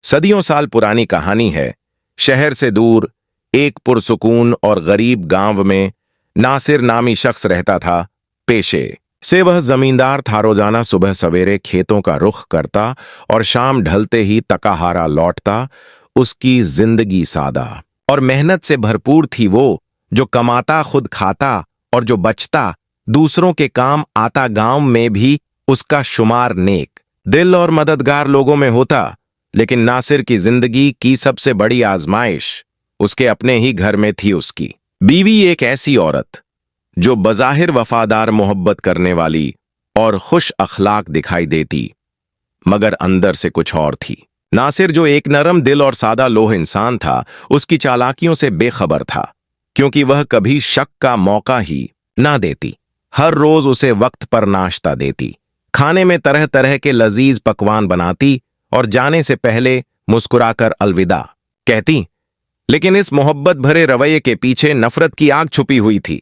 सदियों साल पुरानी कहानी है। शहर से दूर एक पुरसुकून और गरीब गांव में नासिर नामी शख्स रहता था। पेशे से वह जमींदार था। रोजाना सुबह सवेरे खेतों का रुख करता और शाम ढलते ही तकाहारा लौटता। उसकी जिंदगी सादा और मेहनत से भरपूर थी। वो जो कमाता खुद खाता और जो बचता दूसरों के काम आता। गांव में भी उसका शुमार नेक दिल और मददगार लोगों में होता। लेकिन नासिर की जिंदगी की सबसे बड़ी आजमाइश उसके अपने ही घर में थी। उसकी बीवी एक ऐसी औरत जो बज़ाहिर वफादार, मोहब्बत करने वाली और खुश अखलाक दिखाई देती, मगर अंदर से कुछ और थी। नासिर जो एक नरम दिल और सादा लोह इंसान था, उसकी चालाकियों से बेखबर था, क्योंकि वह कभी शक का मौका ही ना देती। हर रोज उसे वक्त पर नाश्ता देती, खाने में तरह तरह के लजीज पकवान बनाती और जाने से पहले मुस्कुराकर अलविदा कहती। लेकिन इस मोहब्बत भरे रवैये के पीछे नफरत की आग छुपी हुई थी।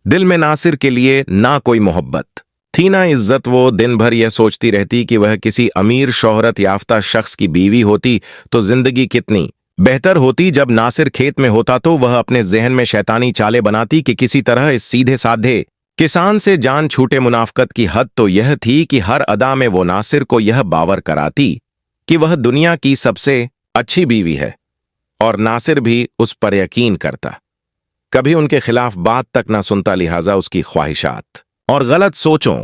दिल में नासिर के लिए ना कोई मोहब्बत थी ना इज्जत। वो दिन भर यह सोचती रहती कि वह किसी अमीर शोहरत याफ्ता शख्स की बीवी होती तो जिंदगी कितनी बेहतर होती। जब नासिर खेत में होता तो वह अपने जहन में शैतानी चालें बनाती कि किसी तरह इस सीधे साधे किसान से जान छूटे। मुनाफकत की हद तो यह थी कि हर अदा में वो नासिर को यह बावर कराती कि वह दुनिया की सबसे अच्छी बीवी है, और नासिर भी उस पर यकीन करता। कभी उनके खिलाफ बात तक ना सुनता, लिहाजा उसकी ख्वाहिशात और गलत सोचों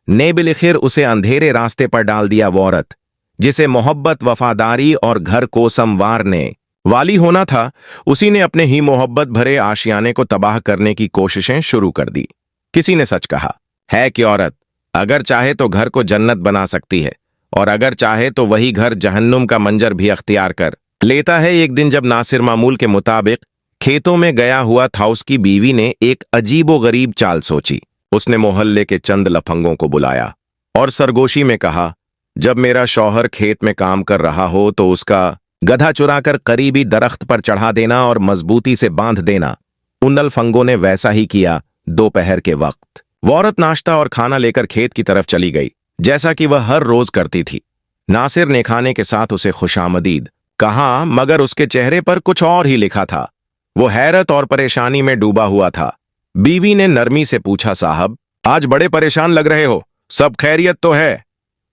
ने बिलखिर उसे अंधेरे रास्ते पर डाल दिया। वो औरत जिसे मोहब्बत, वफादारी और घर को संवारने वाली होना था, उसी ने अपने ही मोहब्बत भरे आशियाने को तबाह करने की कोशिशें शुरू कर दी। किसी ने सच कहा है कि औरत अगर चाहे तो घर को जन्नत बना सकती है, और अगर चाहे तो वही घर जहन्नुम का मंजर भी अख्तियार कर लेता है। एक दिन जब नासिर मामूल के मुताबिक खेतों में गया हुआ था, उसकी बीवी ने एक अजीबोगरीब चाल सोची। उसने मोहल्ले के चंद लफंगों को बुलाया और सरगोशी में कहा, जब मेरा शौहर खेत में काम कर रहा हो तो उसका गधा चुराकर करीबी दरख्त पर चढ़ा देना और मजबूती से बांध देना। उन लफंगों ने वैसा ही किया। दोपहर के वक्त वो औरत नाश्ता और खाना लेकर खेत की तरफ चली गई, जैसा कि वह हर रोज करती थी। नासिर ने खाने के साथ उसे खुशामदीद कहा, मगर उसके चेहरे पर कुछ और ही लिखा था। वो हैरत और परेशानी में डूबा हुआ था। बीवी ने नरमी से पूछा, साहब आज बड़े परेशान लग रहे हो, सब खैरियत तो है?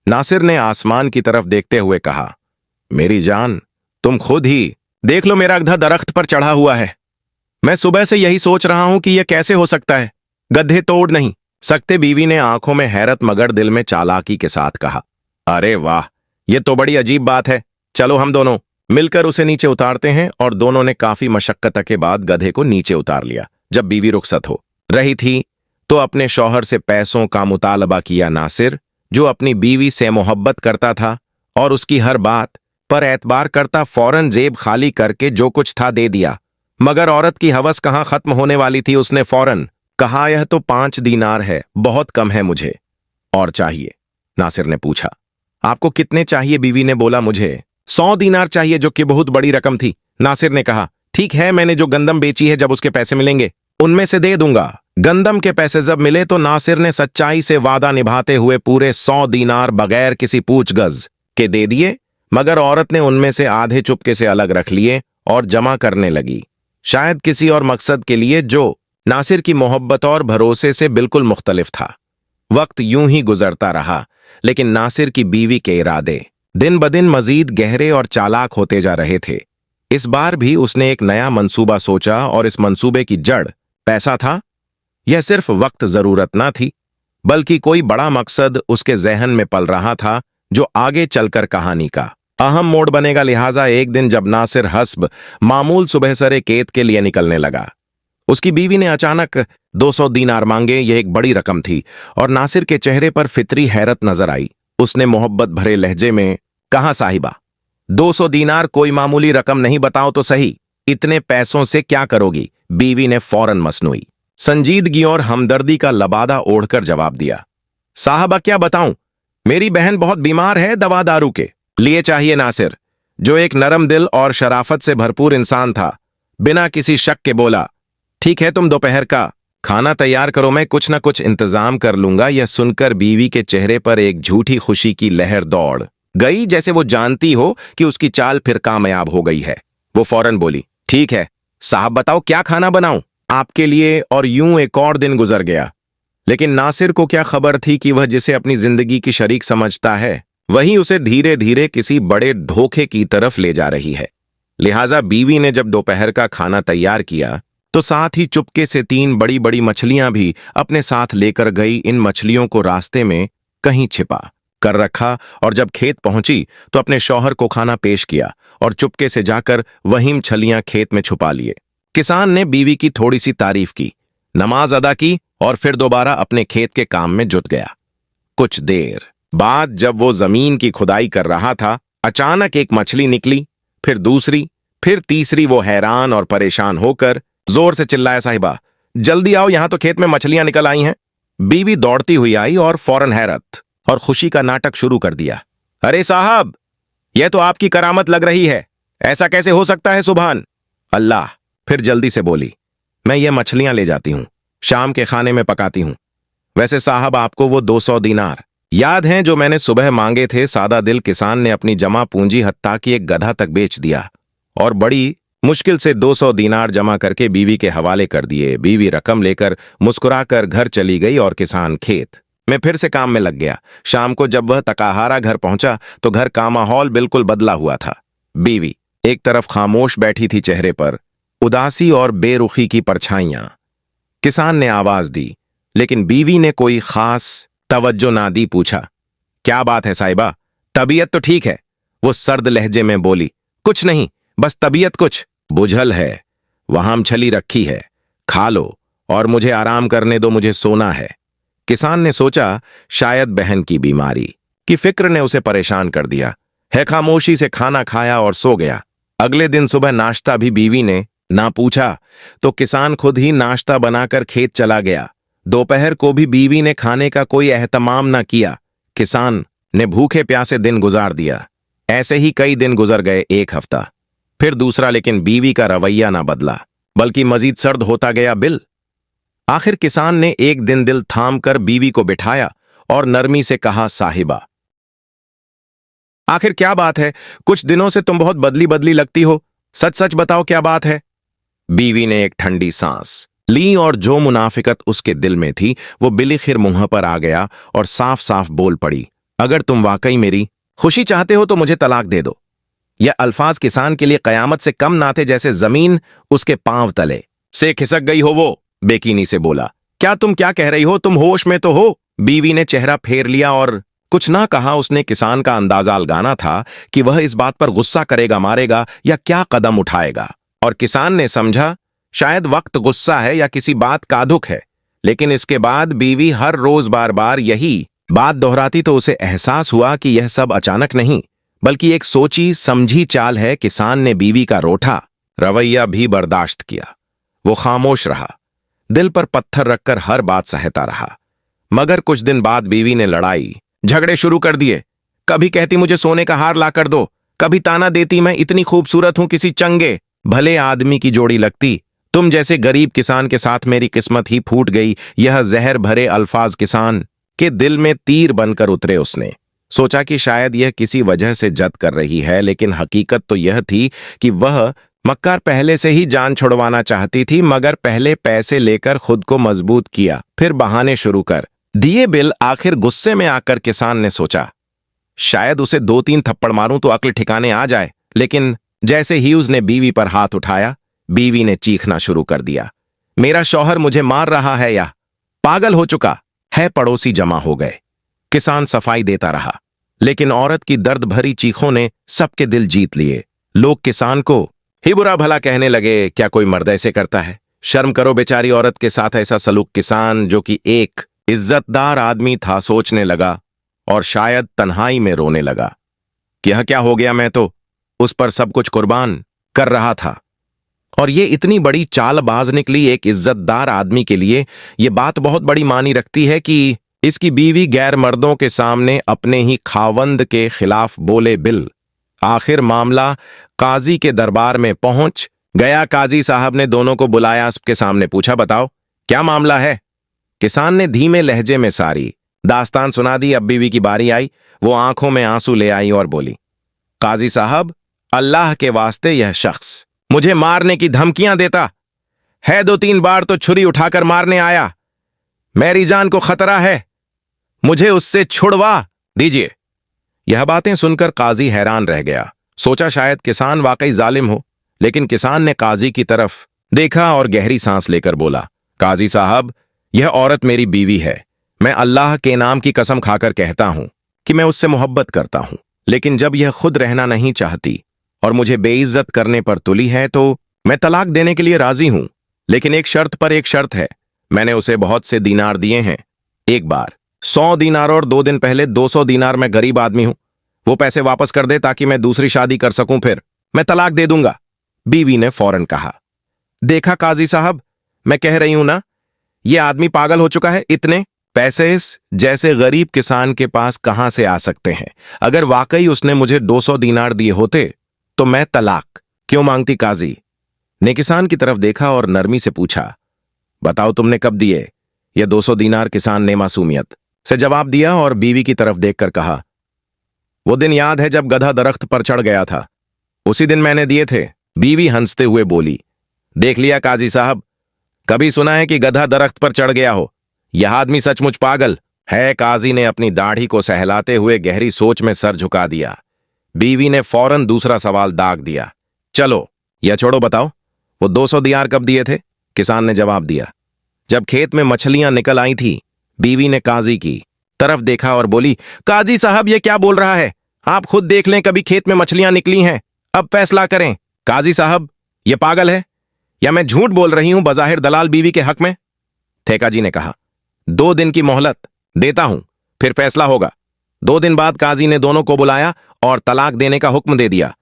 नासिर ने आसमान की तरफ देखते हुए कहा, मेरी जान तुम खुद ही देख लो, मेरा गधा दरख्त पर चढ़ा हुआ है। मैं सुबह से यही सोच रहा हूं कि यह कैसे हो सकता है, गधे तोड़ नहीं सकते। बीवी ने आंखों में हैरत मगर दिल में चालाकी के साथ कहा, अरे वाह, यह तो बड़ी अजीब बात है। चलो हम दोनों मिलकर उसे नीचे उतारते हैं। और दोनों ने काफी मशक्कत के बाद गधे को नीचे उतार लिया। जब बीवी रुखसत हो रही थी तो अपने शौहर से पैसों का मुतालबा किया। नासिर जो अपनी बीवी से मोहब्बत करता था और उसकी हर बात पर एतबार करता, फौरन जेब खाली करके जो कुछ था दे दिया। मगर औरत की हवस कहाँ खत्म होने वाली थी। उसने फौरन कहा, यह तो 5 दीनार है, बहुत कम है, मुझे और चाहिए। नासिर ने पूछा, आपको कितने चाहिए? बीवी ने बोला, मुझे 100 दीनार चाहिए, जो कि बहुत बड़ी रकम थी। नासिर ने कहा, ठीक है, मैंने जो गंदम बेची है, जब उसके पैसे मिलेंगे उनमें से दे दूंगा। गंदम के पैसे जब मिले तो नासिर ने सच्चाई से वादा निभाते हुए पूरे 100 दीनार बगैर किसी पूछगछ के दे दिए। मगर औरत ने उनमें से आधे चुपके से अलग रख लिए और जमा करने लगी, शायद किसी और मकसद के लिए जो नासिर की मोहब्बत और भरोसे से बिल्कुल मुख्तलिफ था। वक्त यूं ही गुजरता रहा, लेकिन नासिर की बीवी के इरादे दिन बदिन मजीद गहरे और चालाक होते जा रहे थे। इस बार भी उसने एक नया मंसूबा सोचा, और इस मंसूबे की जड़ पैसा था। यह सिर्फ वक्त जरूरत ना थी, बल्कि कोई बड़ा मकसद उसके जहन में पल रहा था, जो आगे चलकर कहानी का अहम मोड़ बनेगा। लिहाजा एक दिन जब नासिर हस्ब मामूल सुबह सरे खेत के लिए निकलने लगा, उसकी बीवी ने अचानक 200 दीनार मांगे। यह एक बड़ी रकम थी और नासिर के चेहरे पर फितरी हैरत नजर आई। उसने मोहब्बत भरे लहजे में कहा, साहिबा 200 दीनार कोई मामूली रकम नहीं, बताओ तो सही, इतने पैसों से क्या करोगी? बीवी ने फौरन मसनूई संजीदगी और हमदर्दी का लबादा ओढ़कर जवाब दिया, साहबा क्या बताऊं, मेरी बहन बहुत बीमार है, दवा दारू के लिए चाहिए। नासिर जो एक नरम दिल और शराफत से भरपूर इंसान था, बिना किसी शक के बोला, ठीक है, तुम दोपहर का खाना तैयार करो, मैं कुछ न कुछ इंतजाम कर लूंगा। यह सुनकर बीवी के चेहरे पर एक झूठी खुशी की लहर दौड़ गई जैसे वो जानती हो कि उसकी चाल फिर कामयाब हो गई है। वो फौरन बोली, ठीक है साहब, बताओ क्या खाना बनाऊं आपके लिए। और यूं एक और दिन गुजर गया। लेकिन नासिर को क्या खबर थी कि वह जिसे अपनी जिंदगी की शरीक समझता है वही उसे धीरे धीरे किसी बड़े धोखे की तरफ ले जा रही है। लिहाजा बीवी ने जब दोपहर का खाना तैयार किया तो साथ ही चुपके से 3 बड़ी बड़ी मछलियां भी अपने साथ लेकर गई। इन मछलियों को रास्ते में कहीं छिपा कर रखा और जब खेत पहुंची तो अपने शौहर को खाना पेश किया और चुपके से जाकर वहीं मछलियां खेत में छुपा लिए। किसान ने बीवी की थोड़ी सी तारीफ की, नमाज अदा की और फिर दोबारा अपने खेत के काम में जुट गया। कुछ देर बाद जब वो जमीन की खुदाई कर रहा था, अचानक एक मछली निकली, फिर दूसरी, फिर तीसरी। वो हैरान और परेशान होकर जोर से चिल्लाया, साहिबा जल्दी आओ, यहां तो खेत में मछलियां निकल आई हैं। बीवी दौड़ती हुई आई और फौरन हैरत और खुशी का नाटक शुरू कर दिया। अरे साहब, यह तो आपकी करामत लग रही है, ऐसा कैसे हो सकता है सुभान अल्लाह। फिर जल्दी से बोली, मैं ये मछलियां ले जाती हूं, शाम के खाने में पकाती हूं। वैसे साहब आपको वो 200 दीनार याद हैं जो मैंने सुबह मांगे थे। सादा दिल किसान ने अपनी जमा पूंजी हत्ता की एक गधा तक बेच दिया और बड़ी मुश्किल से 200 दीनार जमा करके बीवी के हवाले कर दिए। बीवी रकम लेकर मुस्कुराकर घर चली गई और किसान खेत में फिर से काम में लग गया। शाम को जब वह तकाहारा घर पहुंचा तो घर का माहौल बिल्कुल बदला हुआ था। बीवी एक तरफ खामोश बैठी थी, चेहरे पर उदासी और बेरुखी की परछाइयां। किसान ने आवाज दी लेकिन बीवी ने कोई खास तवज्जो ना दी। पूछा, क्या बात है साहिबा, तबीयत तो ठीक है? वो सर्द लहजे में बोली, कुछ नहीं, बस तबीयत कुछ बुझल है। वहां मछली रखी है, खा लो और मुझे आराम करने दो, मुझे सोना है। किसान ने सोचा शायद बहन की बीमारी की फिक्र ने उसे परेशान कर दिया है। खामोशी से खाना खाया और सो गया। अगले दिन सुबह नाश्ता भी बीवी ने ना पूछा तो किसान खुद ही नाश्ता बनाकर खेत चला गया। दोपहर को भी बीवी ने खाने का कोई एहतमाम न किया। किसान ने भूखे प्यासे दिन गुजार दिया। ऐसे ही कई दिन गुजर गए, 1 हफ्ता, फिर दूसरा, लेकिन बीवी का रवैया ना बदला बल्कि मजीद सर्द होता गया बिल। आखिर किसान ने एक दिन दिल थाम कर बीवी को बिठाया और नरमी से कहा, साहिबा आखिर क्या बात है? कुछ दिनों से तुम बहुत बदली बदली लगती हो, सच सच बताओ क्या बात है? बीवी ने एक ठंडी सांस ली और जो मुनाफिकत उसके दिल में थी वो बिलिखिर मुंह पर आ गया और साफ साफ बोल पड़ी, अगर तुम वाकई मेरी खुशी चाहते हो तो मुझे तलाक दे दो। यह अल्फाज किसान के लिए कयामत से कम ना थे, जैसे जमीन उसके पांव तले से खिसक गई हो। वो बेकीनी से बोला, क्या तुम क्या कह रही हो? तुम होश में तो हो? बीवी ने चेहरा फेर लिया और कुछ ना कहा। उसने किसान का अंदाजा लगाना था कि वह इस बात पर गुस्सा करेगा, मारेगा या क्या कदम उठाएगा। और किसान ने समझा शायद वक्त गुस्सा है या किसी बात का दुख है। लेकिन इसके बाद बीवी हर रोज बार बार यही बात दोहराती तो उसे एहसास हुआ कि यह सब अचानक नहीं बल्कि एक सोची समझी चाल है। किसान ने बीवी का रूठा रवैया भी बर्दाश्त किया। वो खामोश रहा, दिल पर पत्थर रखकर हर बात सहता रहा। मगर कुछ दिन बाद बीवी ने लड़ाई झगड़े शुरू कर दिए। कभी कहती मुझे सोने का हार ला कर दो, कभी ताना देती मैं इतनी खूबसूरत हूं, किसी चंगे भले आदमी की जोड़ी लगती। तुम जैसे गरीब किसान के साथ मेरी किस्मत ही फूट गई। यह जहर भरे अल्फाज किसान के दिल में तीर बनकर उतरे। उसने सोचा कि शायद यह किसी वजह से जद कर रही है, लेकिन हकीकत तो यह थी कि वह मक्कार पहले से ही जान छुड़वाना चाहती थी, मगर पहले पैसे लेकर खुद को मजबूत किया, फिर बहाने शुरू कर दिए बिल। आखिर गुस्से में आकर किसान ने सोचा शायद उसे 2-3 थप्पड़ मारूं तो अक्ल ठिकाने आ जाए। लेकिन जैसे ही उसने बीवी पर हाथ उठाया, बीवी ने चीखना शुरू कर दिया, मेरा शौहर मुझे मार रहा है या पागल हो चुका है। पड़ोसी जमा हो गए। किसान सफाई देता रहा, लेकिन औरत की दर्द भरी चीखों ने सबके दिल जीत लिए। लोग किसान को ही बुरा भला कहने लगे, क्या कोई मर्द ऐसे करता है? शर्म करो बेचारी औरत के साथ ऐसा सलूक। किसान जो कि एक इज्जतदार आदमी था, सोचने लगा और शायद तन्हाई में रोने लगा कि यह क्या हो गया, मैं तो उस पर सब कुछ कुर्बान कर रहा था और ये इतनी बड़ी चालबाज निकली। एक इज्जतदार आदमी के लिए ये बात बहुत बड़ी मानी रखती है कि इसकी बीवी गैर मर्दों के सामने अपने ही खावंद के खिलाफ बोले बिल। आखिर मामला काजी के दरबार में पहुंच गया। काजी साहब ने दोनों को बुलाया, सबके सामने पूछा, बताओ क्या मामला है? किसान ने धीमे लहजे में सारी दास्तान सुना दी। अब बीवी की बारी आई। वो आंखों में आंसू ले आई और बोली, काजी साहब, अल्लाह के वास्ते यह शख्स मुझे मारने की धमकियां देता है। 2-3 बार तो छुरी उठाकर मारने आया। मेरी जान को खतरा है, मुझे उससे छुड़वा दीजिए। यह बातें सुनकर काजी हैरान रह गया। सोचा शायद किसान वाकई जालिम हो, लेकिन किसान ने काजी की तरफ देखा और गहरी सांस लेकर बोला, काजी साहब, यह औरत मेरी बीवी है। मैं अल्लाह के नाम की कसम खाकर कहता हूं कि मैं उससे मोहब्बत करता हूं, लेकिन जब यह खुद रहना नहीं चाहती और मुझे बेइज्जत करने पर तुली है तो मैं तलाक देने के लिए राजी हूं। लेकिन एक शर्त पर एक शर्त है। मैंने उसे बहुत से दीनार दिए हैं, एक बार 100 दीनार और 2 दिन पहले 200 दीनार। मैं गरीब आदमी हूं, वो पैसे वापस कर दे ताकि मैं दूसरी शादी कर सकूं, फिर मैं तलाक दे दूंगा। बीवी ने फौरन कहा, देखा काजी साहब, मैं कह रही हूं ना, यह आदमी पागल हो चुका है। इतने पैसे इस जैसे गरीब किसान के पास कहां से आ सकते हैं? अगर वाकई उसने मुझे 200 दीनार दिए होते तो मैं तलाक क्यों मांगती? काजी ने किसान की तरफ देखा और नरमी से पूछा, बताओ तुमने कब दिए ये 200 दीनार? किसान ने मासूमियत से जवाब दिया और बीवी की तरफ देखकर कहा, वो दिन याद है जब गधा दरख्त पर चढ़ गया था, उसी दिन मैंने दिए थे। बीवी हंसते हुए बोली, देख लिया काजी साहब, कभी सुना है कि गधा दरख्त पर चढ़ गया हो? यह आदमी सचमुच पागल है। काजी ने अपनी दाढ़ी को सहलाते हुए गहरी सोच में सर झुका दिया। बीवी ने फौरन दूसरा सवाल दाग दिया, चलो यह छोड़ो, बताओ वो 200 दीनार कब दिए थे? किसान ने जवाब दिया, जब खेत में मछलियां निकल आई थी। बीवी ने काजी की तरफ देखा और बोली, काजी साहब, यह क्या बोल रहा है? आप खुद देख लें, कभी खेत में मछलियां निकली हैं, अब फैसला करें। काजी साहब, यह पागल है या मैं झूठ बोल रही हूं बजाहिर दलाल बीवी के हक में? ठेकाजी ने कहा, 2 दिन की मोहलत देता हूं, फिर फैसला होगा। 2 दिन बाद काजी ने दोनों को बुलाया और तलाक देने का हुक्म दे दिया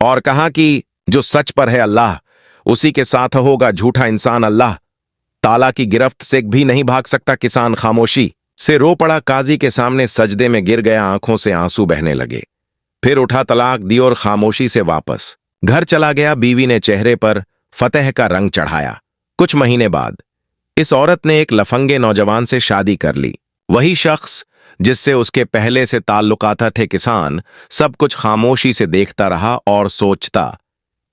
और कहा कि जो सच पर है अल्लाह, उसी के साथ होगा। झूठा इंसान अल्लाह ताला की गिरफ्त से भी नहीं भाग सकता। किसान खामोशी से रो पड़ा। काजी के सामने सजदे में गिर गया, आंखों से आंसू बहने लगे। फिर उठा, तलाक दी और खामोशी से वापस घर चला गया। बीवी ने चेहरे पर फतेह का रंग चढ़ाया। कुछ महीने बाद इस औरत ने एक लफंगे नौजवान से शादी कर ली, वही शख्स जिससे उसके पहले से ताल्लुकात थे। किसान सब कुछ खामोशी से देखता रहा और सोचता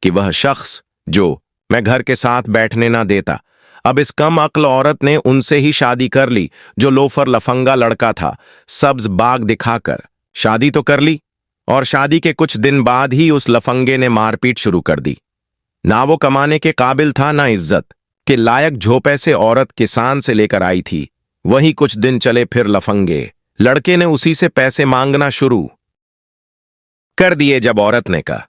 कि वह शख्स जो मैं घर के साथ बैठने ना देता, अब इस कम अक्ल औरत ने उनसे ही शादी कर ली जो लोफर लफंगा लड़का था। सब्ज बाग दिखाकर शादी तो कर ली और शादी के कुछ दिन बाद ही उस लफंगे ने मारपीट शुरू कर दी। ना वो कमाने के काबिल था, ना इज्जत के लायक। झोंपे से औरत किसान से लेकर आई थी। वही कुछ दिन चले, फिर लफंगे लड़के ने उसी से पैसे मांगना शुरू कर दिए। जब औरत ने कहा,